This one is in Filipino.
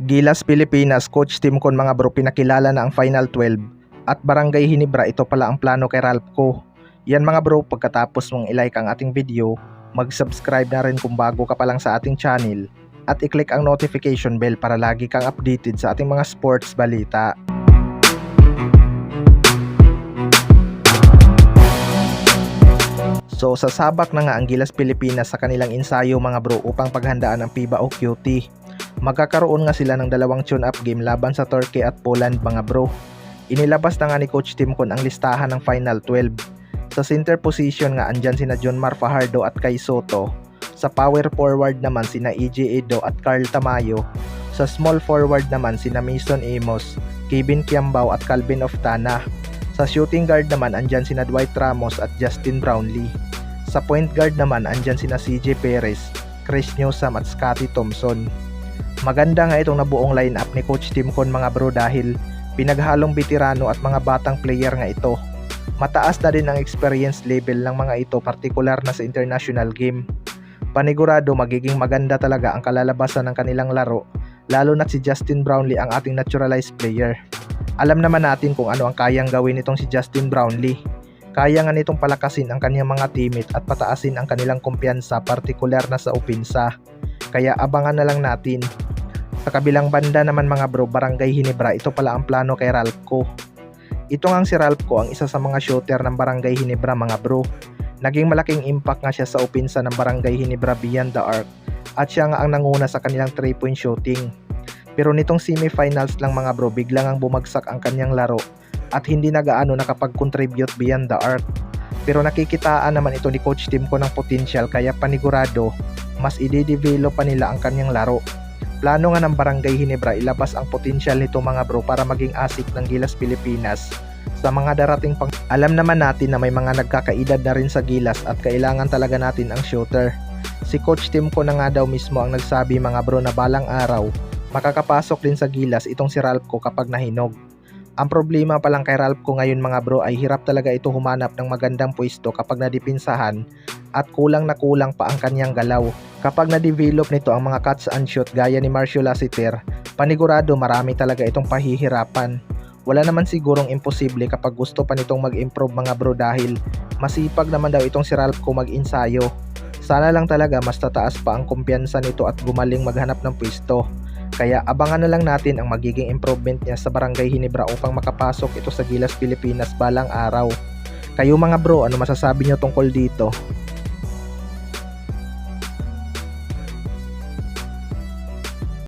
Gilas Pilipinas, Coach Tim Con mga bro, pinakilala na ang Final 12 at Barangay Hinebra, ito pala ang plano kay Ralpco. Yan mga bro, pagkatapos mong ilike ang ating video, mag-subscribe na rin kung bago ka pa lang sa ating channel at i-click ang notification bell para lagi kang updated sa ating mga sports balita. So sasabak na nga ang Gilas Pilipinas sa kanilang ensayo mga bro upang paghandaan ang FIBA o QT. Magkakaroon nga sila ng dalawang tune-up game laban sa Turkey at Poland mga bro. Inilabas na nga ni Coach Tim Con ang listahan ng Final 12. Sa center position nga andyan sina Jonmar Fajardo at Kai Soto. Sa power forward naman sina EJ Edo at Carl Tamayo. Sa small forward naman sina Mason Amos, Kevin Kiambao at Calvin Oftana. Sa shooting guard naman andyan sina Dwight Ramos at Justin Brownlee. Sa point guard naman andyan sina CJ Perez, Chris Newsome at Scottie Thompson. Maganda nga itong nabuong lineup ni Coach Tim Con mga bro dahil pinaghalong veterano at mga batang player nga ito. Mataas na din ang experience level ng mga ito, partikular na sa international game. Panigurado magiging maganda talaga ang kalalabasan ng kanilang laro, lalo na si Justin Brownlee ang ating naturalized player. Alam naman natin kung ano ang kayang gawin nitong si Justin Brownlee. Kaya nga nitong palakasin ang kanyang mga teammate at pataasin ang kanilang kumpiyansa, partikular na sa opensa. Kaya abangan na lang natin. Sa kabilang banda naman mga bro, Barangay Hinebra, ito pala ang plano kay Ralpco. Ito nga si Ralpco ang isa sa mga shooter ng Barangay Hinebra mga bro. Naging malaking impact nga siya sa opensa ng Barangay Hinebra beyond the arc at siya nga ang nanguna sa kanilang 3-point shooting. Pero nitong semifinals lang mga bro, biglang ang bumagsak ang kanyang laro at hindi nagaano nakapag-contribute beyond the arc. Pero nakikitaan naman ito ni Coach Tim Con ng potential, kaya panigurado mas i-develop pa nila ang kanyang laro. Plano nga ng Barangay Hinebra ilabas ang potensyal nito mga bro para maging asik ng Gilas Pilipinas sa mga darating pang. Alam naman natin na may mga nagkakaedad na rin sa Gilas at kailangan talaga natin ang shooter. Si Coach Tim Con na nga daw mismo ang nagsabi mga bro na balang araw makakapasok din sa Gilas itong si Ralpco kapag nahinog. Ang problema pa lang kay Ralpco ngayon mga bro ay hirap talaga ito humanap ng magandang pwesto kapag nadipinsahan at kulang na kulang pa ang kanyang galaw. Kapag na-develop nito ang mga catch and shoot gaya ni Marcio Lassiter, panigurado marami talaga itong pahihirapan. Wala naman sigurong imposible kapag gusto pa nitong mag-improve mga bro dahil masipag naman daw itong si Ralpco mag-ensayo. Sana lang talaga mas tataas pa ang kumpiyansa nito at gumaling maghanap ng pwesto. Kaya abangan na lang natin ang magiging improvement niya sa Barangay Hinebra upang makapasok ito sa Gilas Pilipinas balang araw. Kayo mga bro, ano masasabi nyo tungkol dito?